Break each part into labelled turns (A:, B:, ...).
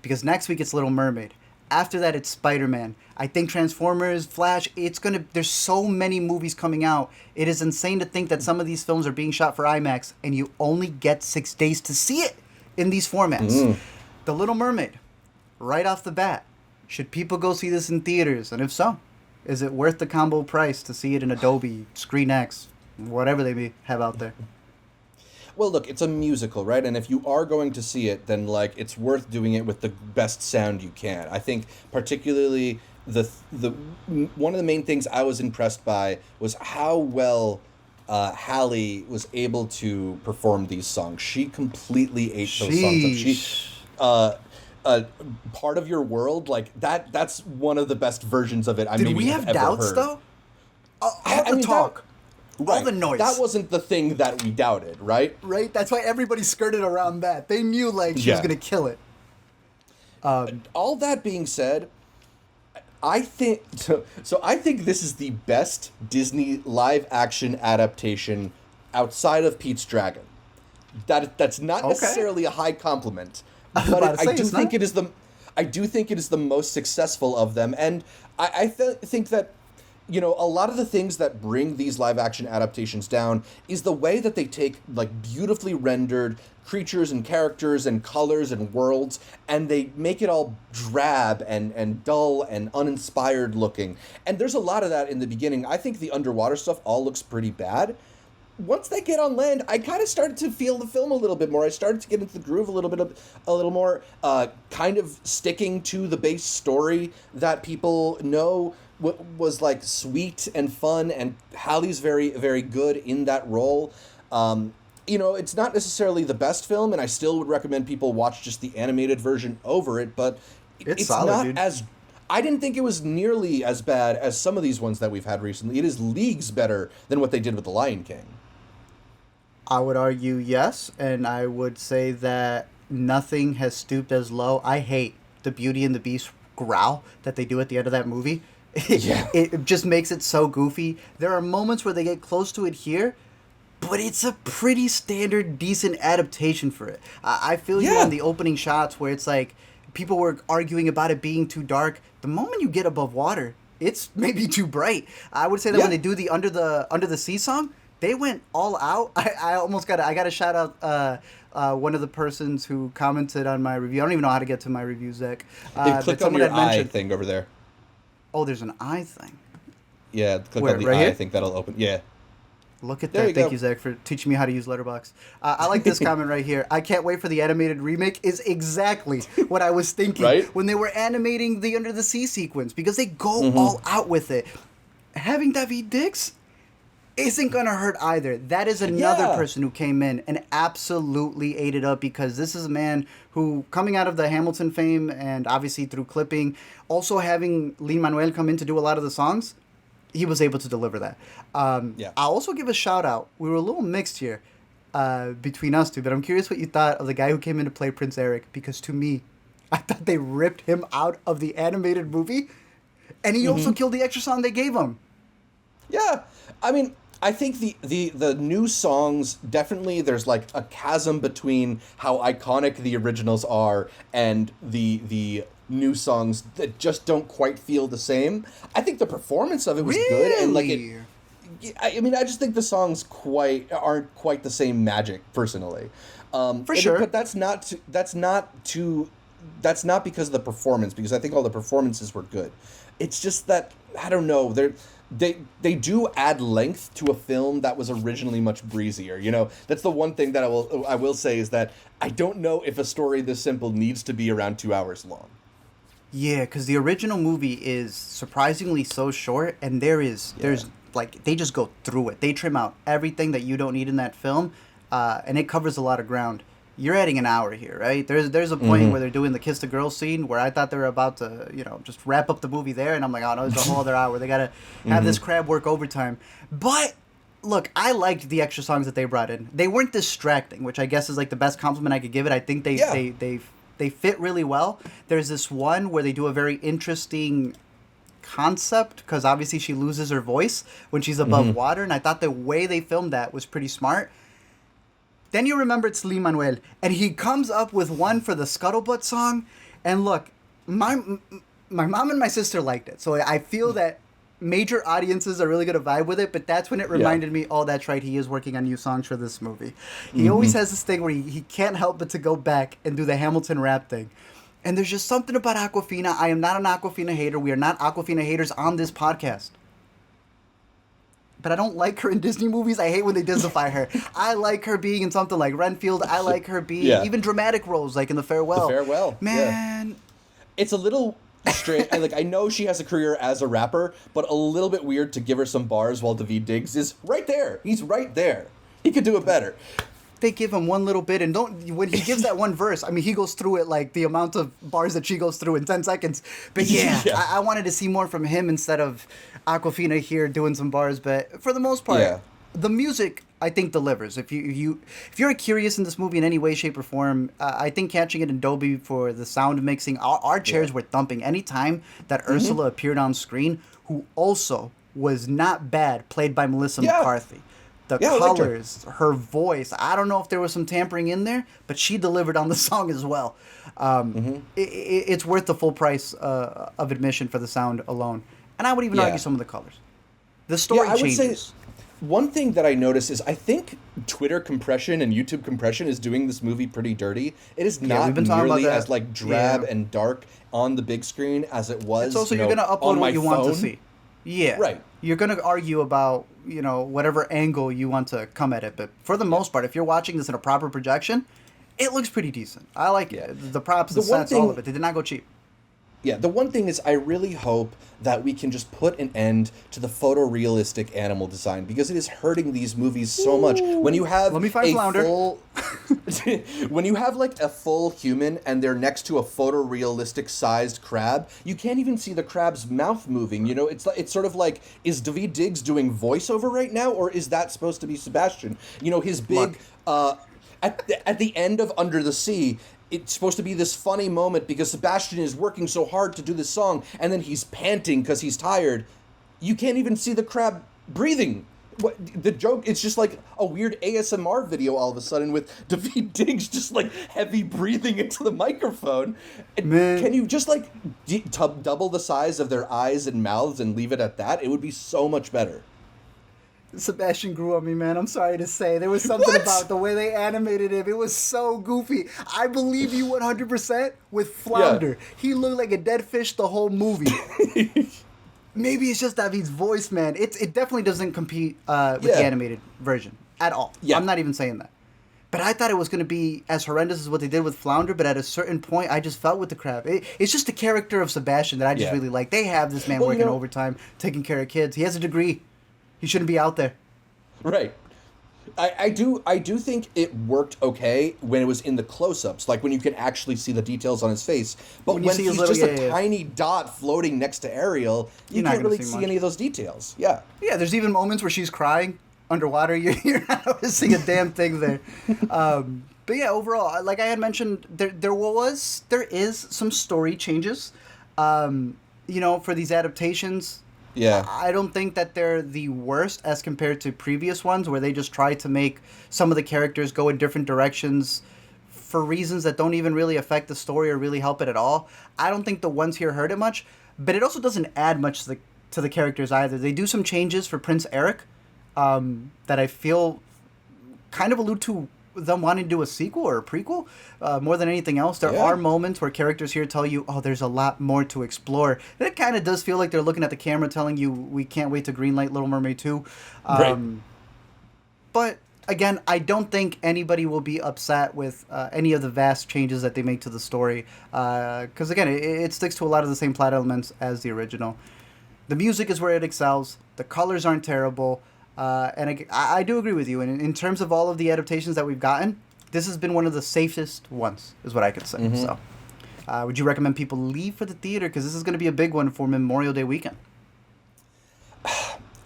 A: because next week it's Little Mermaid. After that, it's Spider-Man. I think Transformers, Flash. There's so many movies coming out. It is insane to think that some of these films are being shot for IMAX, and you only get 6 days to see it in these formats. The Little Mermaid, right off the bat. Should people go see this in theaters? And if so, is it worth the combo price to see it in Adobe, ScreenX, whatever they may have out there?
B: Well, look, it's a musical, right? And if you are going to see it, then like it's worth doing it with the best sound you can. I think particularly the one of the main things I was impressed by was how well Halle was able to perform these songs. She completely ate those songs up. Part of Your World, like that's one of the best versions of it I maybe have ever heard. Did we have doubts though?
A: All the talk.
B: Right.
A: All the noise.
B: That wasn't the thing that we doubted, right?
A: Right? That's why everybody skirted around that. They knew, like, she was going to kill it.
B: All that being said, I think... So I think this is the best Disney live-action adaptation outside of Pete's Dragon. That's not necessarily a high compliment, but I do think it is the most successful of them, and I think that a lot of the things that bring these live-action adaptations down is the way that they take, like, beautifully rendered creatures and characters and colors and worlds, and they make it all drab and dull and uninspired looking. And there's a lot of that in the beginning. I think the underwater stuff all looks pretty bad. Once they get on land, I kind of started to feel the film a little bit more. I started to get into the groove a little more, kind of sticking to the base story that people know was like sweet and fun, and Halle's very, very good in that role. It's not necessarily the best film, and I still would recommend people watch just the animated version over it, but it's solid, not dude. I didn't think it was nearly as bad as some of these ones that we've had recently. It is leagues better than what they did with The Lion King.
A: I would argue yes, and I would say that nothing has stooped as low. I hate the Beauty and the Beast growl that they do at the end of that movie. It just makes it so goofy. There are moments where they get close to it here, but it's a pretty standard, decent adaptation for it. I feel you on the opening shots where it's like people were arguing about it being too dark. The moment you get above water, it's maybe too bright. I would say that when they do the Under the Sea song, they went all out. I got to shout out one of the persons who commented on my review. I don't even know how to get to my review, Zach.
B: They clicked on your eye thing over there.
A: Oh, there's an eye thing.
B: Yeah, click on the eye. Here? I think that'll open. Yeah.
A: Look at that. Thank you, Zach, for teaching me how to use Letterboxd. I like this comment right here. I can't wait for the animated remake is exactly what I was thinking when they were animating the Under the Sea sequence, because they go all out with it. Having David Dix isn't going to hurt either. That is another person who came in and absolutely ate it up, because this is a man who, coming out of the Hamilton fame and obviously through clipping, also having Lin-Manuel come in to do a lot of the songs, he was able to deliver that. I'll also give a shout out. We were a little mixed here between us two, but I'm curious what you thought of the guy who came in to play Prince Eric, because to me, I thought they ripped him out of the animated movie, and he also killed the extra song they gave him.
B: Yeah, I mean, I think the new songs, definitely there's like a chasm between how iconic the originals are and the new songs that just don't quite feel the same. I think the performance of it was good, and like I just think the songs aren't quite the same magic personally. For sure, but that's not because of the performance, because I think all the performances were good. It's just that, I don't know, they do add length to a film that was originally much breezier. That's the one thing that I will say, is that I don't know if a story this simple needs to be around 2 hours long.
A: Yeah, because the original movie is surprisingly so short, and there's like, they just go through it. They trim out everything that you don't need in that film, and it covers a lot of ground. You're adding an hour here, right? There's a point where they're doing the kiss the girl scene where I thought they were about to, just wrap up the movie there, and I'm like, oh no, there's a whole other hour. They gotta have this crab work overtime. But look, I liked the extra songs that they brought in. They weren't distracting, which I guess is like the best compliment I could give it. I think they fit really well. There's this one where they do a very interesting concept, because obviously she loses her voice when she's above water, and I thought the way they filmed that was pretty smart. Then you remember it's Lin-Manuel, and he comes up with one for the Scuttlebutt song, And look, my mom and my sister liked it, so I feel that major audiences are really going to vibe with it, but that's when it reminded me, oh, that's right, he is working on new songs for this movie. He always has this thing where he can't help but to go back and do the Hamilton rap thing. And there's just something about Awkwafina. I am not an Awkwafina hater. We are not Awkwafina haters on this podcast. But I don't like her in Disney movies. I hate when they Disneyfy her. I like her being in something like Renfield. I like her being even dramatic roles, like in The Farewell.
B: The Farewell.
A: Man.
B: Yeah. It's a little straight. And I know she has a career as a rapper, but a little bit weird to give her some bars while Daveed Diggs is right there. He's right there. He could do it better.
A: They give him one little bit, and when he gives that one verse, I mean, he goes through it like the amount of bars that she goes through in 10 seconds. But I wanted to see more from him instead of Awkwafina here doing some bars. But for the most part, the music, I think, delivers. If you're curious in this movie in any way, shape, or form, I think catching it in Dolby for the sound mixing, our chairs were thumping. Anytime that Ursula appeared on screen, who also was not bad, played by Melissa McCarthy. The colors, her voice. I don't know if there was some tampering in there, but she delivered on the song as well. It's worth the full price of admission for the sound alone. And I would even argue some of the colors. The story changes. Would say
B: one thing that I noticed is I think Twitter compression and YouTube compression is doing this movie pretty dirty. It is not nearly as drab and dark on the big screen as it was.
A: It's also you're going to upload what you want to see. Yeah.
B: Right.
A: You're going to argue about, whatever angle you want to come at it. But for the most part, if you're watching this in a proper projection, it looks pretty decent. I like it. The props, the sets, all of it. They did not go cheap.
B: Yeah, the one thing is I really hope that we can just put an end to the photorealistic animal design because it is hurting these movies so much. When you have when you have a full human and they're next to a photorealistic sized crab, you can't even see the crab's mouth moving. It's sort of like, is Daveed Diggs doing voiceover right now, or is that supposed to be Sebastian? His big at the end of Under the Sea. It's supposed to be this funny moment because Sebastian is working so hard to do this song, and then he's panting because he's tired. You can't even see the crab breathing. The joke, it's just like a weird ASMR video all of a sudden with Daveed Diggs just heavy breathing into the microphone. Man. Can you just double the size of their eyes and mouths and leave it at that? It would be so much better.
A: Sebastian grew on me, man. I'm sorry to say. There was something about the way they animated him. It was so goofy. I believe you 100% with Flounder. Yeah. He looked like a dead fish the whole movie. Maybe it's just David's voice, man. It definitely doesn't compete with the animated version at all. Yeah. I'm not even saying that. But I thought it was going to be as horrendous as what they did with Flounder, but at a certain point, I just felt with the crab. It's just the character of Sebastian that I just really like. They have this man working overtime, taking care of kids. He has a degree. He shouldn't be out there.
B: Right. I do think it worked okay when it was in the close-ups, when you can actually see the details on his face. But when he's just a tiny dot floating next to Ariel, you can't really see any of those details. Yeah. Yeah,
A: there's even moments where she's crying underwater. You're not noticing a damn thing there. But yeah, overall, like I had mentioned, there is some story changes, for these adaptations.
B: Yeah.
A: I don't think that they're the worst as compared to previous ones where they just try to make some of the characters go in different directions for reasons that don't even really affect the story or really help it at all. I don't think the ones here hurt it much, but it also doesn't add much to the characters either. They do some changes for Prince Eric that I feel kind of allude to them wanting to do a sequel or a prequel more than anything else. There are moments where characters here tell you, oh, there's a lot more to explore. And it kind of does feel like they're looking at the camera telling you, we can't wait to greenlight Little Mermaid 2.
B: Right.
A: But again, I don't think anybody will be upset with any of the vast changes that they make to the story. Because again, it sticks to a lot of the same plot elements as the original. The music is where it excels. The colors aren't terrible. And I do agree with you. And in terms of all of the adaptations that we've gotten, this has been one of the safest ones, is what I could say. Mm-hmm. So, would you recommend people leave for the theater? Because this is going to be a big one for Memorial Day weekend.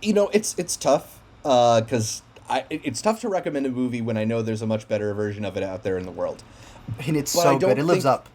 B: It's tough because it's tough to recommend a movie when I know there's a much better version of it out there in the world.
A: And it's so good. It lives up.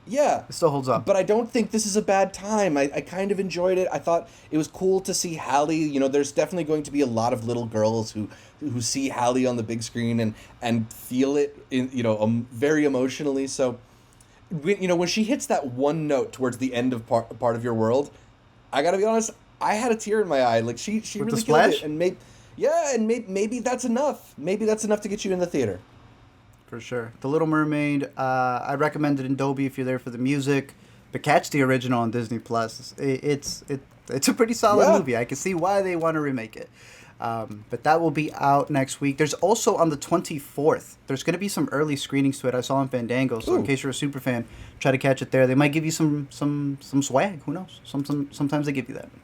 B: Yeah.
A: It still holds up.
B: But I don't think this is a bad time. I kind of enjoyed it. I thought it was cool to see Halle. There's definitely going to be a lot of little girls who see Halle on the big screen and feel it very emotionally. So when she hits that one note towards the end of part of your world, I gotta be honest, I had a tear in my eye. Like she really killed it, and maybe that's enough. Maybe that's enough to get you in the theater.
A: For sure. The Little Mermaid, I recommend it in Dolby if you're there for the music, but catch the original on Disney Plus. It's a pretty solid movie. I can see why they want to remake it. But that will be out next week. There's also on the 24th, there's going to be some early screenings to it. I saw on Fandango, so in case you're a super fan, try to catch it there. They might give you some swag. Who knows? Sometimes they give you that.